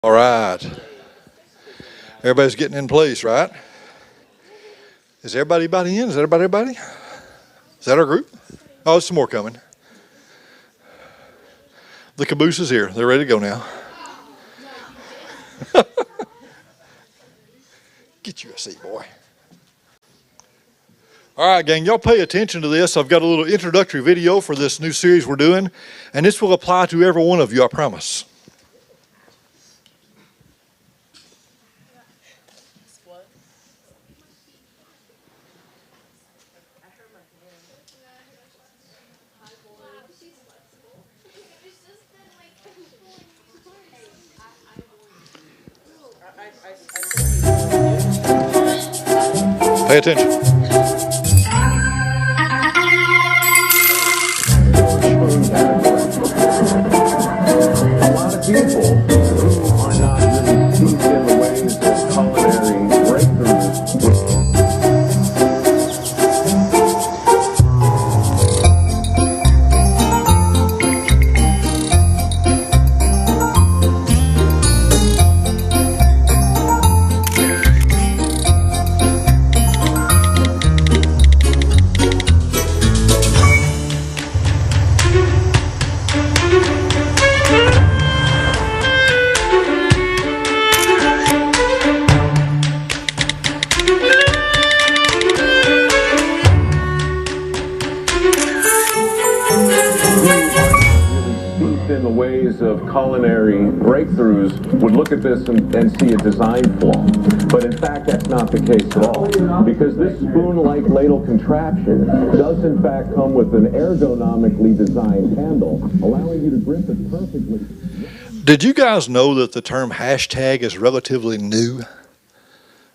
All right. Everybody's getting in place, right? Is everybody in? Is everybody? Is that our group? Oh, there's some more coming. The caboose is here. They're ready to go now. Get you a seat, boy. All right, gang, y'all pay attention to this. I've got a little introductory video for this new series we're doing, and this will apply to every one of you, I promise. Pay attention. A lot of people who are not really steeped in the ways of culinary breakthroughs. In the ways of culinary breakthroughs would look at this and see a design flaw. But in fact, that's not the case at all. Because this spoon-like ladle contraption does in fact come with an ergonomically designed handle, allowing you to grip it perfectly. Did you guys know that the term hashtag is relatively new?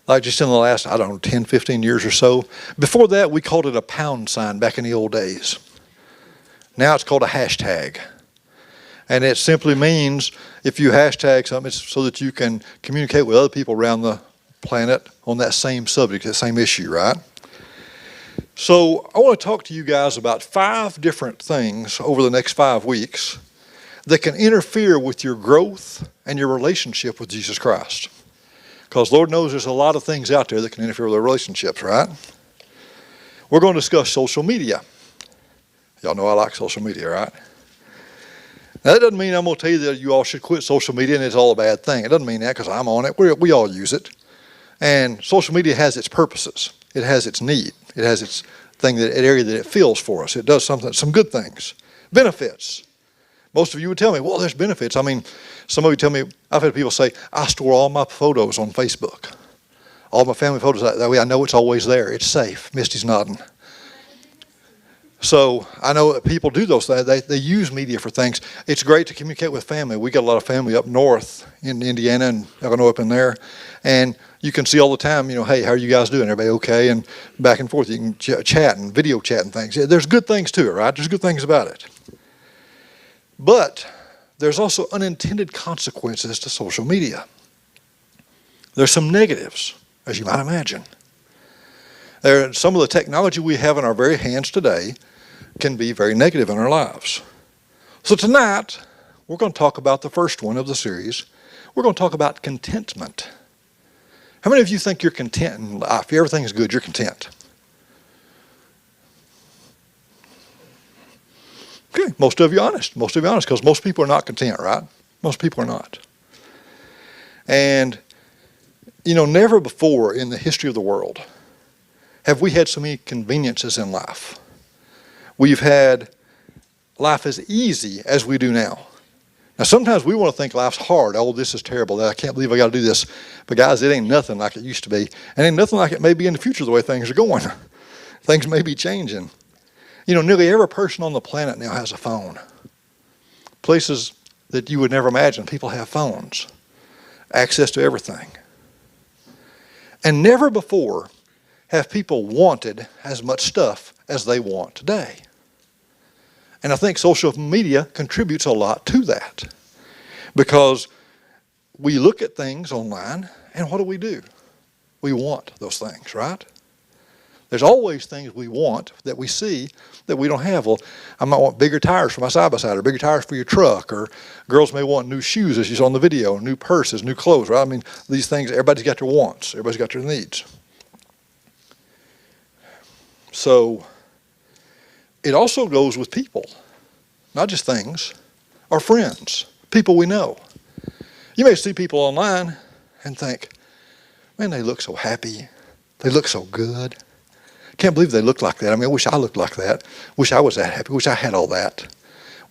Like just in the last, 10, 15 years or so. Before that, we called it a pound sign back in the old days. Now it's called a hashtag. And it simply means if you hashtag something, it's so that you can communicate with other people around the planet on that same subject, that same issue, right? So I want to talk to you guys about 5 different things over the next 5 weeks that can interfere with your growth and your relationship with Jesus Christ. Because Lord knows there's a lot of things out there that can interfere with our relationships, right? We're going to discuss social media. Y'all know I like social media, right? Now, that doesn't mean I'm going to tell you that you all should quit social media and it's all a bad thing. It doesn't mean that because I'm on it. We all use it. And social media has its purposes. It has its need. It has its area that it fills for us. It does some good things. Benefits. Most of you would tell me, well, there's benefits. I mean, some of you tell me, I've had people say, I store all my photos on Facebook. All my family photos, that way I know it's always there. It's safe. Misty's nodding. So I know that people do those things. They use media for things. It's great to communicate with family. We got a lot of family up north in Indiana and Illinois up in there. And you can see all the time, hey, how are you guys doing? Everybody okay? And back and forth. You can chat and video chat and things. There's good things to it, right? There's good things about it. But there's also unintended consequences to social media. There's some negatives, as you might imagine. Some of the technology we have in our very hands today can be very negative in our lives. So tonight, we're going to talk about the first one of the series. We're going to talk about contentment. How many of you think you're content in life? If everything's good, you're content? Okay, most of you honest. Most of you honest, because most people are not content, right? Most people are not. And, never before in the history of the world have we had so many conveniences in life. We've had life as easy as we do now. Now, sometimes we want to think life's hard. Oh, this is terrible. I can't believe I got to do this. But guys, it ain't nothing like it used to be. And ain't nothing like it may be in the future the way things are going. Things may be changing. Nearly every person on the planet now has a phone. Places that you would never imagine, people have phones. Access to everything. And never before have people wanted as much stuff as they want today. And I think social media contributes a lot to that. Because we look at things online, and what do? We want those things, right? There's always things we want that we see that we don't have. Well, I might want bigger tires for my side-by-side, or bigger tires for your truck, or girls may want new shoes, as you saw in the video, new purses, new clothes, right? I mean, these things, everybody's got their wants. Everybody's got their needs. So it also goes with people, not just things, or friends, people we know. You may see people online and think, man, they look so happy. They look so good. Can't believe they look like that. I mean, I wish I looked like that. Wish I was that happy. Wish I had all that.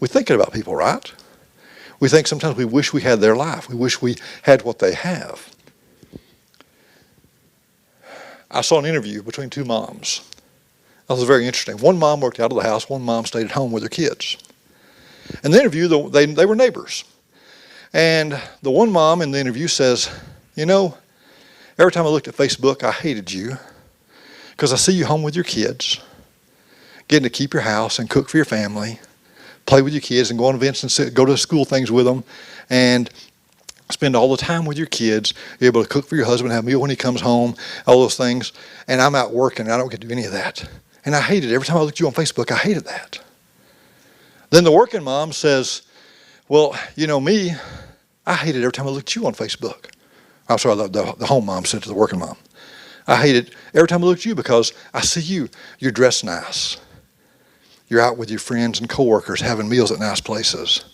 We're thinking about people, right? We think sometimes we wish we had their life. We wish we had what they have. I saw an interview between two moms. That was very interesting. One mom worked out of the house. One mom stayed at home with her kids. In the interview, they were neighbors. And the one mom in the interview says, you know, every time I looked at Facebook, I hated you because I see you home with your kids, getting to keep your house and cook for your family, play with your kids and go on events and go to school things with them, and spend all the time with your kids. You're able to cook for your husband, have a meal when he comes home, all those things. And I'm out working and I don't get to do any of that. And I hated it. Every time I looked at you on Facebook, I hated that. Then the working mom says, well, you know me, I hate it every time I look at you on Facebook. I'm sorry, the home mom said to the working mom. I hate it every time I look at you because I see you. You're dressed nice. You're out with your friends and coworkers having meals at nice places.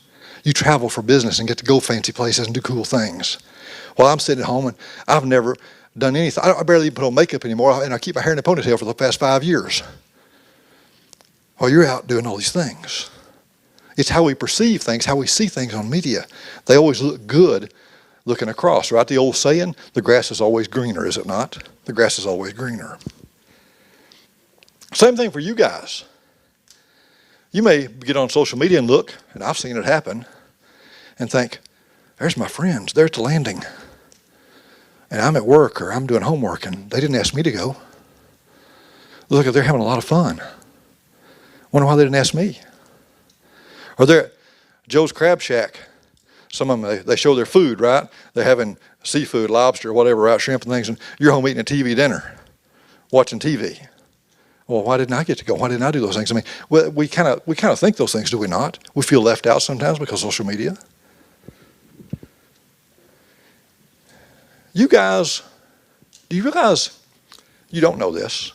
You travel for business and get to go fancy places and do cool things. Well, I'm sitting at home and I've never done anything. I barely even put on makeup anymore, and I keep my hair in a ponytail for the past 5 years. Well, you're out doing all these things. It's how we perceive things, how we see things on media. They always look good looking across, right? The old saying, the grass is always greener, is it not? The grass is always greener. Same thing for you guys. You may get on social media and look, and I've seen it happen, and think, there's my friends, they're at the landing. And I'm at work or I'm doing homework and they didn't ask me to go. Look, they're having a lot of fun. Wonder why they didn't ask me. Or they're at Joe's Crab Shack. Some of them, they show their food, right? They're having seafood, lobster, whatever, right? Shrimp and things, and you're home eating a TV dinner, watching TV. Well, why didn't I get to go? Why didn't I do those things? I mean, we kind of think those things, do we not? We feel left out sometimes because of social media. You guys, do you realize you don't know this?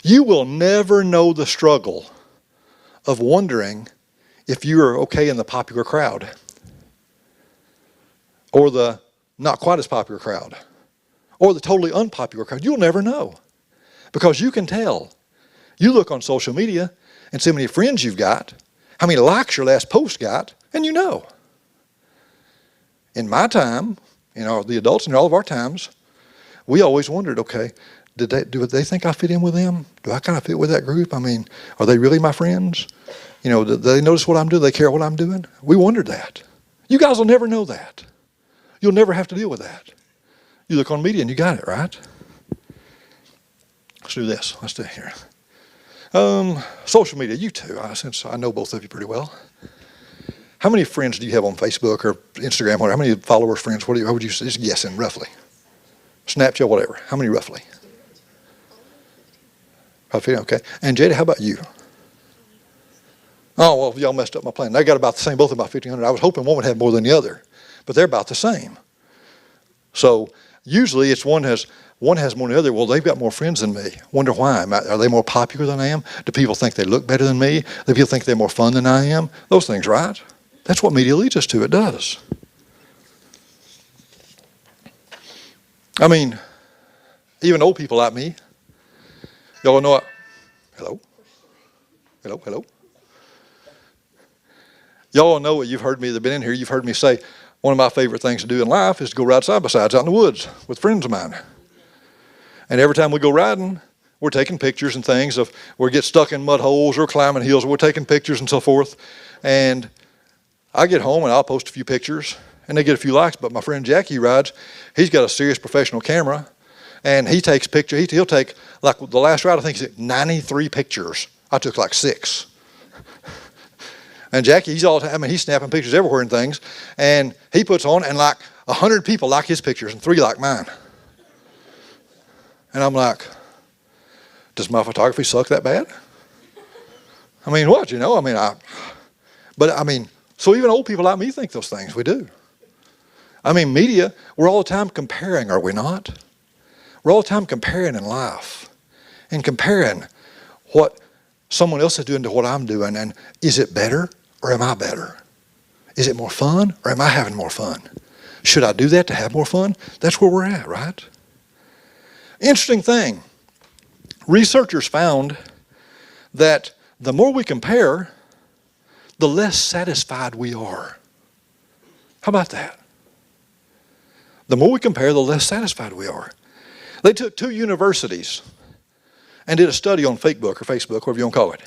You will never know the struggle of wondering if you are okay in the popular crowd or the not quite as popular crowd or the totally unpopular crowd. You'll never know because you can tell. You look on social media and see how many friends you've got, how many likes your last post got, and you know. In my time, the adults in all of our times, we always wondered, okay, do they think I fit in with them? Do I kind of fit with that group? I mean, are they really my friends? Do they notice what I'm doing? Do they care what I'm doing? We wondered that. You guys will never know that. You'll never have to deal with that. You look on media and you got it, right? Let's do this. Let's do it here. Social media, you too, since I know both of you pretty well. How many friends do you have on Facebook or Instagram? How many followers, friends? How would you just guessing roughly? Snapchat, whatever. How many roughly? Okay. And Jada, how about you? Oh, well, y'all messed up my plan. They got about the same, both about 1,500. I was hoping one would have more than the other, but they're about the same. So usually it's one has more than the other. Well, they've got more friends than me. Wonder why? Are they more popular than I am? Do people think they look better than me? Do people think they're more fun than I am? Those things, right? That's what media leads us to. It does. I mean, even old people like me, y'all know what? Hello? Y'all know what you've heard me, that have been in here, you've heard me say, one of my favorite things to do in life is to go ride side-by-sides out in the woods with friends of mine. And every time we go riding, we're taking pictures and things of, we get stuck in mud holes or climbing hills, or we're taking pictures and so forth. And I get home and I'll post a few pictures and they get a few likes, but my friend Jackie rides, he's got a serious professional camera and he takes pictures. He'll take, like the last ride, I think he's 93 pictures. I took like 6. And Jackie, he's snapping pictures everywhere and things, and he puts on, and like 100 people like his pictures and 3 like mine. And I'm like, Does my photography suck that bad? I mean, what, you know? I mean, so even old people like me think those things. We do. I mean, media, we're all the time comparing, are we not? We're all the time comparing in life and comparing what someone else is doing to what I'm doing. And is it better or am I better? Is it more fun or am I having more fun? Should I do that to have more fun? That's where we're at, right? Interesting thing. Researchers found that the more we compare, the less satisfied we are. How about that? The more we compare, the less satisfied we are. They took 2 universities and did a study on Facebook, whatever you want to call it.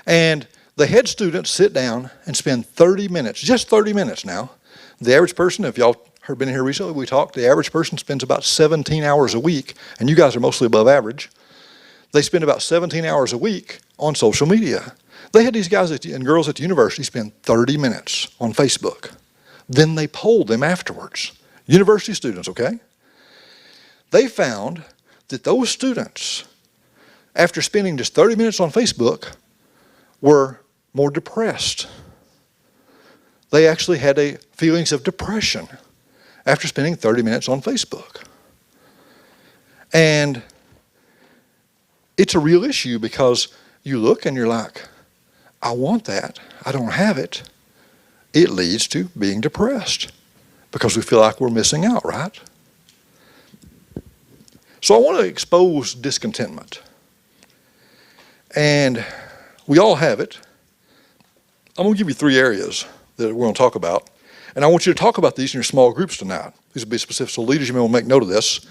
And they had students sit down and spend 30 minutes, just 30 minutes now. The average person, if y'all have been here recently, we talked, the average person spends about 17 hours a week, and you guys are mostly above average. They spend about 17 hours a week on social media. They had these guys and girls at the university spend 30 minutes on Facebook. Then they polled them afterwards. University students, okay? They found that those students, after spending just 30 minutes on Facebook, were more depressed. They actually had feelings of depression after spending 30 minutes on Facebook. And it's a real issue because you look and you're like, I want that. I don't have it. It leads to being depressed because we feel like we're missing out, right? So I want to expose discontentment. And we all have it. I'm going to give you 3 areas that we're going to talk about. And I want you to talk about these in your small groups tonight. These will be specific. So leaders, you may want to make note of this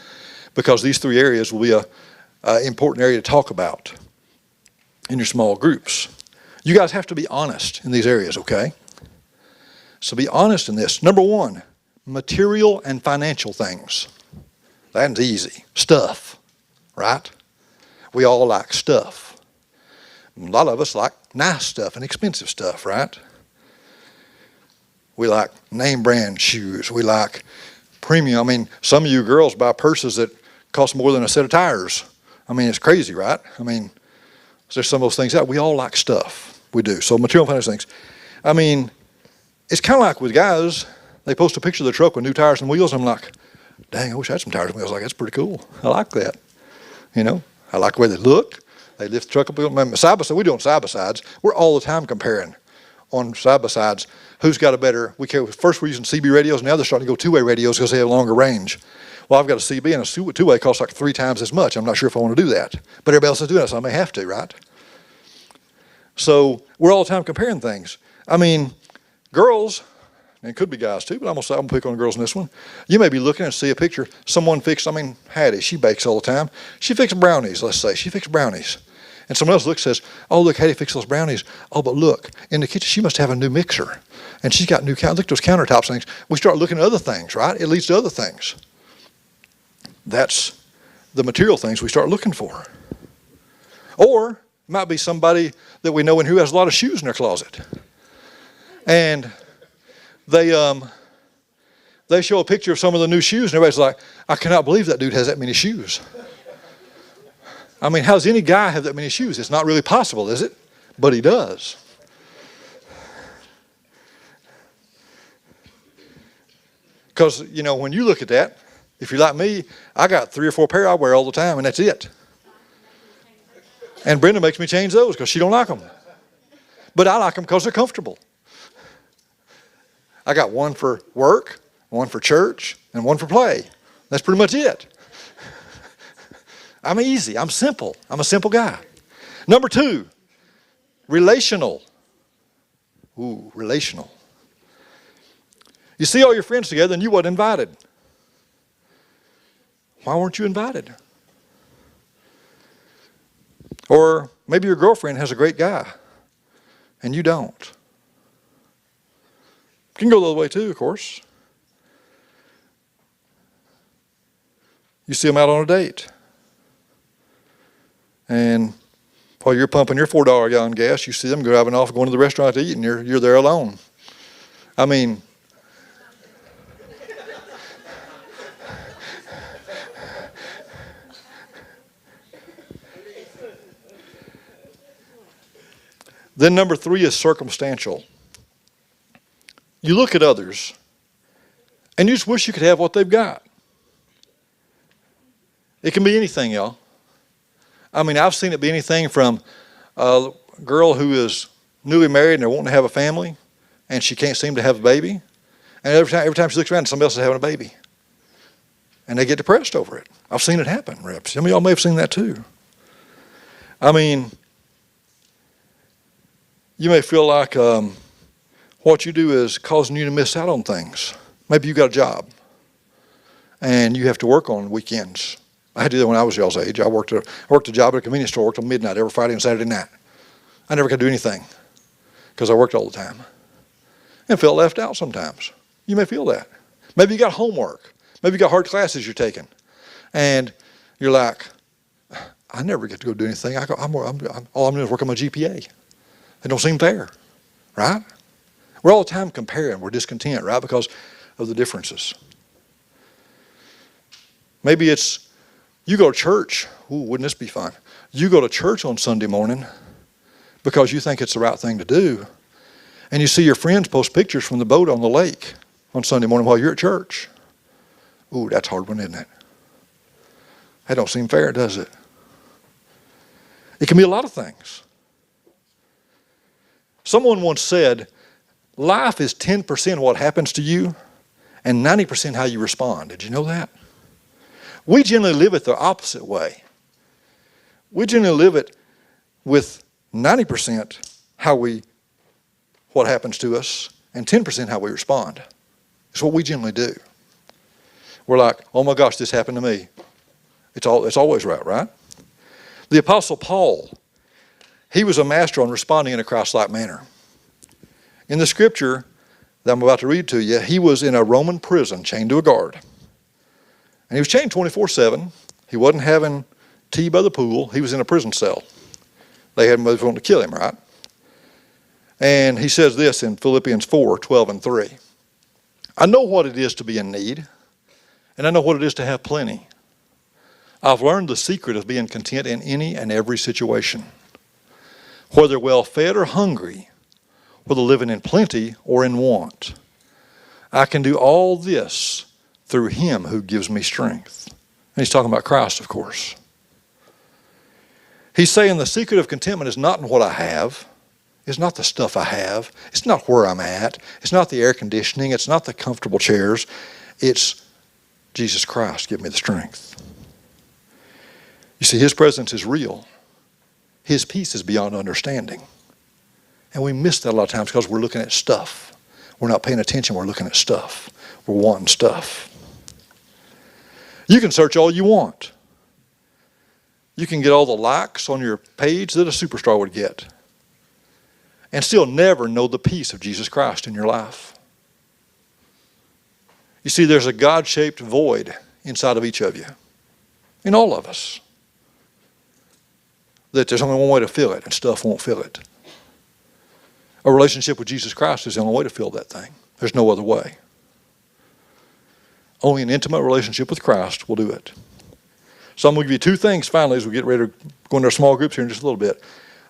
because these 3 areas will be an important area to talk about in your small groups. You guys have to be honest in these areas, okay? So be honest in this. Number 1, material and financial things. That's easy. Stuff, right? We all like stuff. A lot of us like nice stuff and expensive stuff, right? We like name brand shoes. We like premium. I mean, some of you girls buy purses that cost more than a set of tires. I mean, it's crazy, right? I mean, there's some of those things out. We all like stuff. We do. So material and financial things. I mean, it's kind of like with guys, they post a picture of their truck with new tires and wheels. I'm like, dang, I wish I had some tires and wheels. Like, that's pretty cool. I like that. You know, I like the way they look. They lift the truck up. Side by side, we do on side by sides. We're all the time comparing on side by sides. Who's got a better? First we're using CB radios. Now they're starting to go 2-way radios because they have longer range. Well, I've got a CB and a 2-way costs like 3 times as much. I'm not sure if I want to do that, but everybody else is doing it, so I may have to, right? So we're all the time comparing things. I mean, girls, and it could be guys too, but I'm gonna pick on girls in this one. You may be looking and see a picture. Someone fixed. Hattie, she bakes all the time. She fixed brownies. Let's say she fixed brownies. And someone else looks and says, oh, look, Hattie fixed those brownies. Oh, but look, in the kitchen, she must have a new mixer. And she's got look at those countertops and things. We start looking at other things, right? It leads to other things. That's the material things we start looking for. Or it might be somebody that we know and who has a lot of shoes in their closet. And they show a picture of some of the new shoes and everybody's like, I cannot believe that dude has that many shoes. I mean, how does any guy have that many shoes? It's not really possible, is it? But he does. Because, you know, when you look at that, if you're like me, I got 3 or 4 pair I wear all the time, and that's it. And Brenda makes me change those because she don't like them. But I like them because they're comfortable. I got one for work, one for church, and one for play. That's pretty much it. I'm easy. I'm simple. I'm a simple guy. Number 2, relational. Ooh, relational. You see all your friends together and you weren't invited. Why weren't you invited? Or maybe your girlfriend has a great guy and you don't. You can go the other way too, of course. You see them out on a date. And while you're pumping your $4 a gallon gas, you see them driving off, going to the restaurant to eat, and you're there alone. I mean, Then number 3 is circumstantial. You look at others, and you just wish you could have what they've got. It can be anything, y'all. I mean, I've seen it be anything from a girl who is newly married and they're wanting to have a family, and she can't seem to have a baby. And every time she looks around, somebody else is having a baby. And they get depressed over it. I've seen it happen, reps. Some of y'all may have seen that too. I mean, you may feel like what you do is causing you to miss out on things. Maybe you got a job, and you have to work on weekends. I had to do that when I was y'all's age. I worked a job at a convenience store, worked till midnight every Friday and Saturday night. I never could do anything because I worked all the time and felt left out sometimes. You may feel that. Maybe you got homework. Maybe you got hard classes you're taking, and you're like, I never get to go do anything. All I'm doing is work on my GPA. It don't seem fair, right? We're all the time comparing. We're discontent, right, because of the differences. Maybe it's you go to church. Ooh, wouldn't this be fun? You go to church on Sunday morning because you think it's the right thing to do, and you see your friends post pictures from the boat on the lake on Sunday morning while you're at church. Ooh, that's a hard one, isn't it? That don't seem fair, does it? It can be a lot of things. Someone once said, life is 10% what happens to you and 90% how you respond. Did you know that? We generally live it the opposite way. We generally live it with 90% what happens to us and 10% how we respond. It's what we generally do. We're like, oh my gosh, this happened to me. It's always right? The Apostle Paul, he was a master on responding in a Christ-like manner. In the scripture that I'm about to read to you, he was in a Roman prison chained to a guard. And he was chained 24/7. He wasn't having tea by the pool. He was in a prison cell. They had motives wanting to kill him, right? And he says this in Philippians 4:12-3. I know what it is to be in need, and I know what it is to have plenty. I've learned the secret of being content in any and every situation. Whether well fed or hungry, whether living in plenty or in want, I can do all this through him who gives me strength. And he's talking about Christ, of course. He's saying the secret of contentment is not in what I have. It's not the stuff I have. It's not where I'm at. It's not the air conditioning. It's not the comfortable chairs. It's Jesus Christ, give me the strength. You see, his presence is real. His peace is beyond understanding. And we miss that a lot of times because we're looking at stuff. We're not paying attention. We're looking at stuff. We're wanting stuff. You can search all you want. You can get all the likes on your page that a superstar would get and still never know the peace of Jesus Christ in your life. You see, there's a God-shaped void inside of each of you, in all of us, that there's only one way to fill it, and stuff won't fill it. A relationship with Jesus Christ is the only way to fill that thing. There's no other way. Only an intimate relationship with Christ will do it. So I'm going to give you 2 things finally as we get ready to go into our small groups here in just a little bit.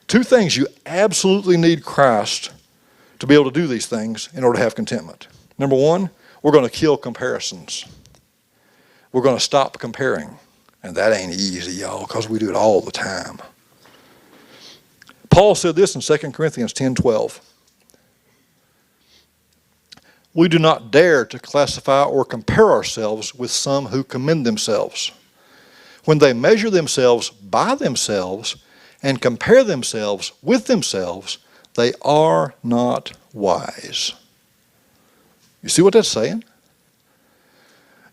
2 things you absolutely need Christ to be able to do these things in order to have contentment. Number 1, we're going to kill comparisons. We're going to stop comparing. And that ain't easy, y'all, because we do it all the time. Paul said this in 2 Corinthians 10:12. We do not dare to classify or compare ourselves with some who commend themselves. When they measure themselves by themselves and compare themselves with themselves, they are not wise. You see what that's saying?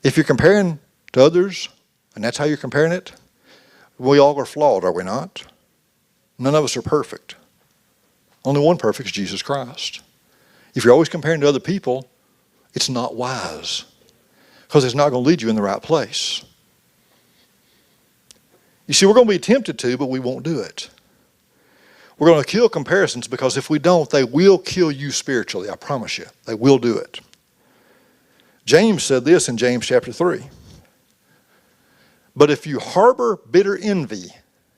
If you're comparing to others, and that's how you're comparing it, we all are flawed, are we not? None of us are perfect. Only one perfect is Jesus Christ. If you're always comparing to other people, it's not wise, because it's not going to lead you in the right place. You see, we're going to be tempted to, but we won't do it. We're going to kill comparisons, because if we don't, they will kill you spiritually. I promise you. They will do it. James said this in James chapter 3. But if you harbor bitter envy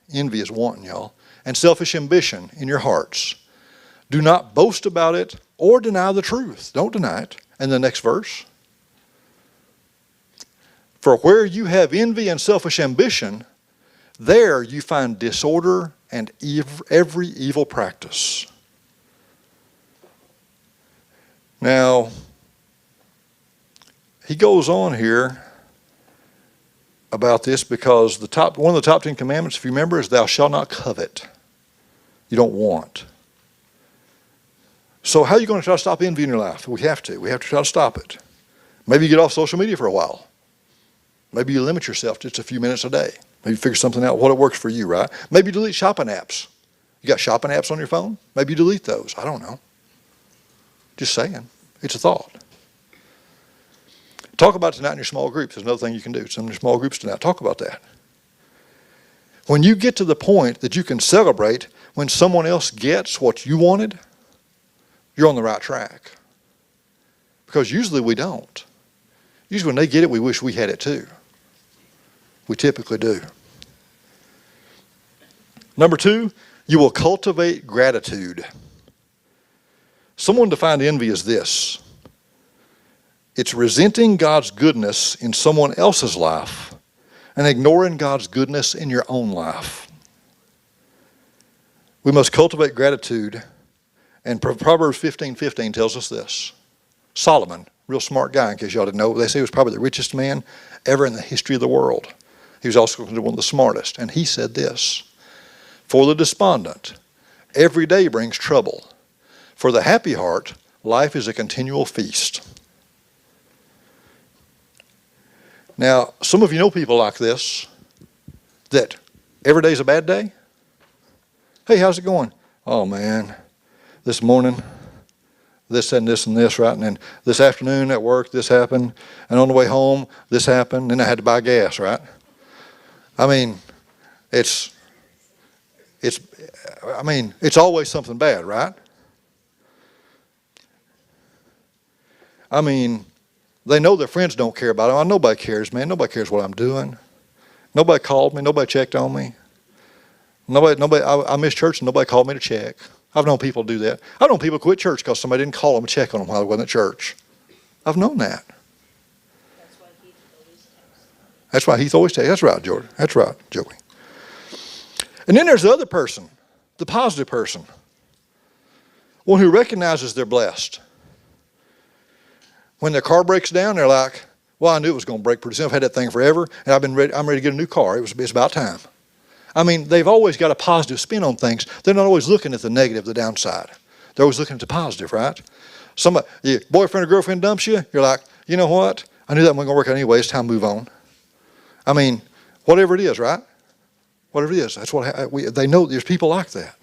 is wanting, y'all, and selfish ambition in your hearts, Do not boast about it or deny the truth. Don't deny it. And the next verse. For where you have envy and selfish ambition, there you find disorder and every evil practice. Now, he goes on here about this because one of the top 10 commandments, if you remember, is thou shalt not covet. You don't want. So how are you going to try to stop envy in your life? We have to. We have to try to stop it. Maybe you get off social media for a while. Maybe you limit yourself just a few minutes a day. Maybe figure something out, what it works for you, right? Maybe delete shopping apps. You got shopping apps on your phone? Maybe you delete those. I don't know. Just saying. It's a thought. Talk about it tonight in your small groups. There's another thing you can do. Some of your small groups tonight. Talk about that. When you get to the point that you can celebrate when someone else gets what you wanted, you're on the right track. Because usually we don't. Usually when they get it, we wish we had it too. We typically do. Number 2, you will cultivate gratitude. Someone defined envy as this. It's resenting God's goodness in someone else's life and ignoring God's goodness in your own life. We must cultivate gratitude, and Proverbs 15:15 tells us this. Solomon, real smart guy in case y'all didn't know, they say he was probably the richest man ever in the history of the world. He was also considered one of the smartest, and he said this, for the despondent, every day brings trouble. For the happy heart, life is a continual feast. Now, some of you know people like this, that every day's a bad day. Hey, how's it going? Oh, man, this morning, this and this and this, right? And then this afternoon at work, this happened. And on the way home, this happened. Then I had to buy gas, right? I mean, it's always something bad, right? I mean, they know their friends don't care about them. Nobody cares, man. Nobody cares what I'm doing. Nobody called me. Nobody checked on me. I missed church and nobody called me to check. I've known people do that. I've known people quit church because somebody didn't call them and check on them while they wasn't at church. I've known that. That's why Heath always texts. That's right, Jordan. That's right, Joey. And then there's the other person, the positive person. One who recognizes they're blessed. When their car breaks down, they're like, well, I knew it was going to break pretty soon. I've had that thing forever, and I'm ready to get a new car. It's about time. I mean, they've always got a positive spin on things. They're not always looking at the negative, the downside. They're always looking at the positive, right? Your boyfriend or girlfriend dumps you, you're like, you know what? I knew that wasn't going to work out anyway. It's time to move on. I mean, whatever it is, right? Whatever it is. That's what they know. There's people like that.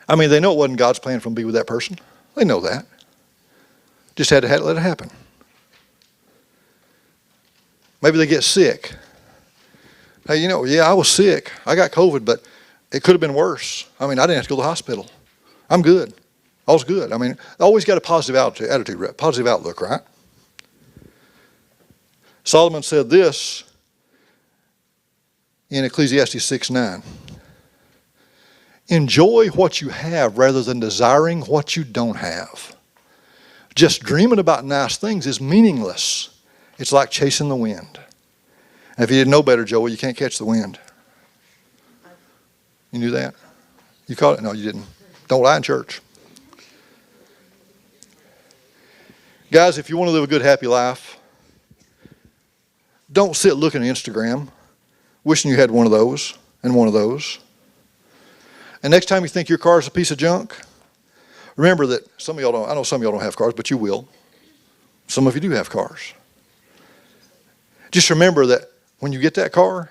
I mean, they know it wasn't God's plan for them to be with that person. They know that. Just had to let it happen. Maybe they get sick. Hey, I was sick. I got COVID, but it could have been worse. I mean, I didn't have to go to the hospital. I'm good. I was good. I mean, I always got a positive attitude, positive outlook, right? Solomon said this in Ecclesiastes 6:9. Enjoy what you have rather than desiring what you don't have. Just dreaming about nice things is meaningless. It's like chasing the wind. And if you didn't know better, Joey, you can't catch the wind. You knew that? You caught it? No, you didn't. Don't lie in church. Guys, if you want to live a good, happy life, don't sit looking at Instagram, wishing you had one of those and one of those. And next time you think your car is a piece of junk, remember that some of y'all don't, I know some of y'all don't have cars, but you will. Some of you do have cars. Just remember that when you get that car,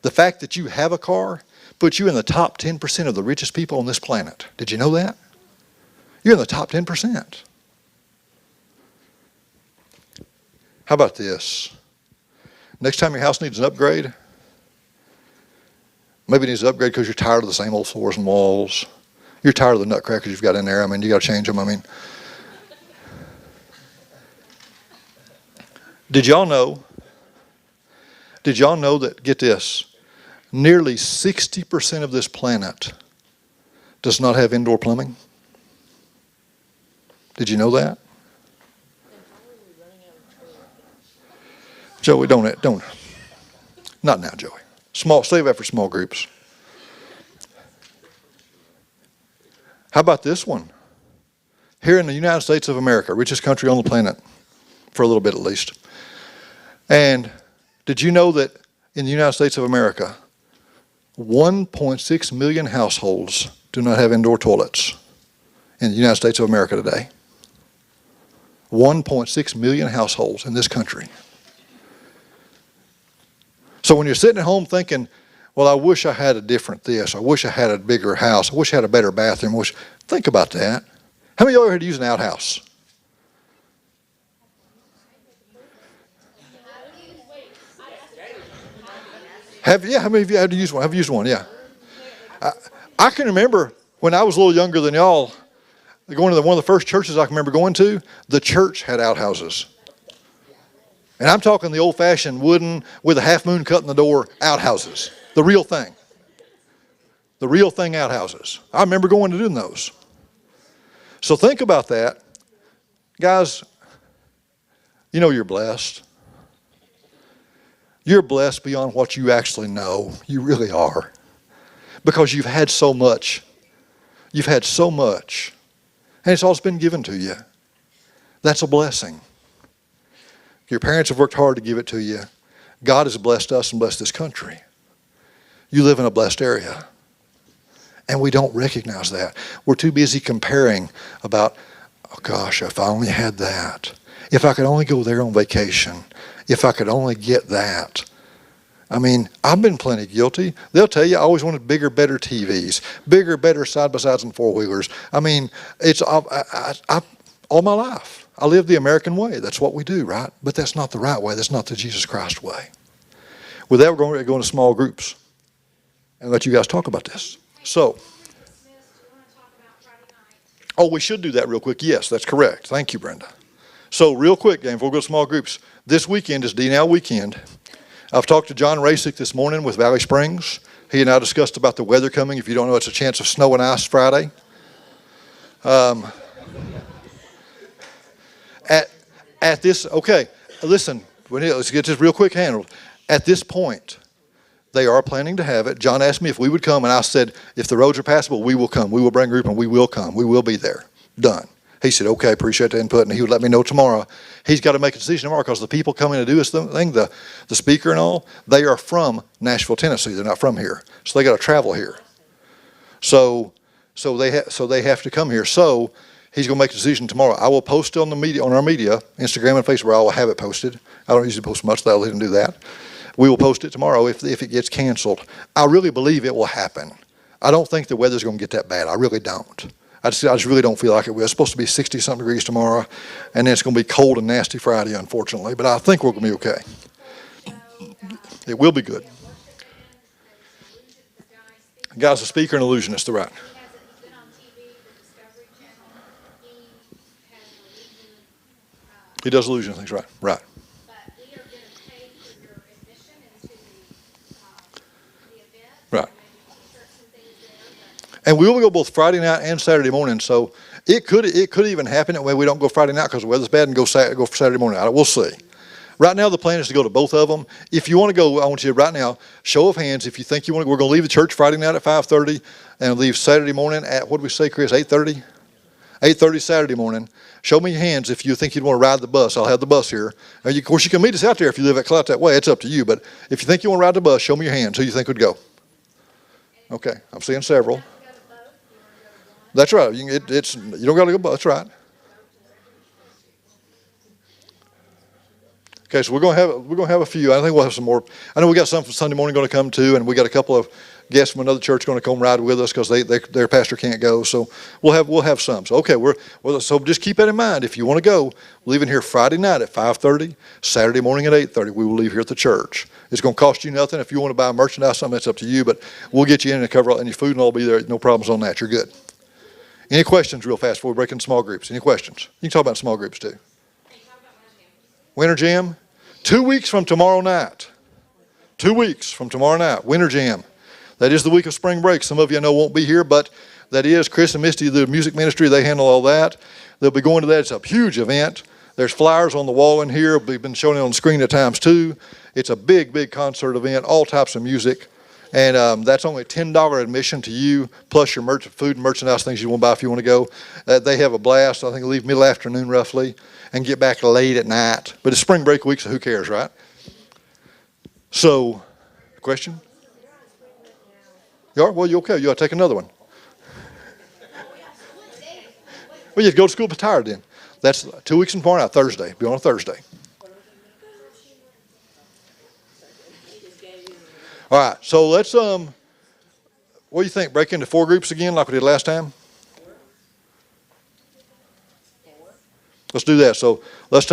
the fact that you have a car puts you in the top 10% of the richest people on this planet. Did you know that? You're in the top 10%. How about this? Next time your house needs an upgrade, maybe it needs an upgrade because you're tired of the same old floors and walls. You're tired of the nutcrackers you've got in there. I mean, you got to change them. I mean, did y'all know that, get this, nearly 60% of this planet does not have indoor plumbing? Did you know that? Joey, don't. Not now, Joey. Save that for small groups. How about this one? Here in the United States of America, richest country on the planet, for a little bit at least. And did you know that in the United States of America, 1.6 million households do not have indoor toilets in the United States of America today? 1.6 million households in this country. So when you're sitting at home thinking, well, I wish I had a different this, I wish I had a bigger house, I wish I had a better bathroom, think about that. How many of y'all ever had to use an outhouse? How many of you had to use one? Have used one? Yeah. I can remember when I was a little younger than y'all, going to one of the first churches I can remember going to, the church had outhouses. And I'm talking the old-fashioned wooden with a half moon cut in the door outhouses. The real thing. The real thing outhouses. I remember going to doing those. So think about that. Guys, you know you're blessed. You're blessed beyond what you actually know. You really are. Because you've had so much. You've had so much. And it's all been given to you. That's a blessing. Your parents have worked hard to give it to you. God has blessed us and blessed this country. You live in a blessed area. And we don't recognize that. We're too busy comparing about, oh gosh, if I only had that. If I could only go there on vacation. If I could only get that. I mean, I've been plenty guilty. They'll tell you I always wanted bigger, better TVs. Bigger, better side-by-sides and four-wheelers. I mean, it's all my life. I live the American way. That's what we do, right? But that's not the right way. That's not the Jesus Christ way. With that, we're going to go into small groups and let you guys talk about this. So, oh, we should do that real quick. Yes, that's correct. Thank you, Brenda. So, real quick, gang, before we go to small groups, this weekend is D-Now weekend. I've talked to John Rasick this morning with Valley Springs. He and I discussed about the weather coming. If you don't know, it's a chance of snow and ice Friday. At this, okay, listen, let's get this real quick handled. At this point, they are planning to have it. John asked me if we would come, and I said, if the roads are passable, we will come. We will bring a group, and we will come. We will be there. Done. He said, okay, appreciate the input, and he would let me know tomorrow. He's got to make a decision tomorrow because the people coming to do this thing, the speaker and all, they are from Nashville, Tennessee. They're not from here. So they got to travel here. So they have to come here. So he's going to make a decision tomorrow. I will post it on our media, Instagram and Facebook. I will have it posted. I don't usually post much, so I'll let him do that. We will post it tomorrow if it gets canceled. I really believe it will happen. I don't think the weather's going to get that bad. I really don't. I just really don't feel like it will. It's supposed to be 60-something degrees tomorrow, and then it's going to be cold and nasty Friday, unfortunately. But I think we're going to be okay. It will be good. The guy's a speaker and illusionist, they're right. He does illusion things, right? Right. But we are going to pay for your admission into the event. Right. Some things there, And we will go both Friday night and Saturday morning. So it could even happen that way we don't go Friday night because the weather's bad and go for Saturday morning. We'll see. Right now the plan is to go to both of them. If you want to go, I want you to right now, show of hands. If you think you want to, we're going to leave the church Friday night at 5:30 and leave Saturday morning at, what did we say, Chris, 8:30? 8:30 Saturday morning. Show me your hands if you think you'd want to ride the bus. I'll have the bus here. Of course, you can meet us out there if you live out that way. It's up to you. But if you think you want to ride the bus, show me your hands. Who you think would go? Okay, I'm seeing several. That's right. You don't got to go bus. That's right. Okay, so we're going to have a few. I think we'll have some more. I know we got some from Sunday morning going to come too, and we got a couple of guests from another church going to come ride with us because their pastor can't go. So we'll have some. So okay, so just keep that in mind. If you want to go, we're leaving here Friday night at 5:30, Saturday morning at 8:30. We will leave here at the church. It's going to cost you nothing. If you want to buy merchandise, something, that's up to you. But we'll get you in and cover all, and your food and all will be there. No problems on that. You're good. Any questions real fast before we break into small groups? Any questions? You can talk about small groups too. Winter Jam. 2 weeks from tomorrow night. 2 weeks from tomorrow night. Winter Jam. That is the week of spring break. Some of you I know won't be here, but That is, Chris and Misty, the music ministry, they handle all that. They'll be going to that. It's a huge event. There's flyers on the wall in here. We've been showing it on the screen at times too. It's a big, big concert event, all types of music. And that's only $10 admission to you, plus your food and merchandise things you want to buy if you want to go. They have a blast. I think they leave middle afternoon roughly and get back late at night. But it's spring break week, so who cares, right? So, question? You are? Well, you okay. You ought to take another one. Well, you go to school tired then. That's 2 weeks and 4 now, Thursday. Be on a Thursday. All right, so let's, what do you think? Break into 4 groups again like we did last time? Let's do that. So let's take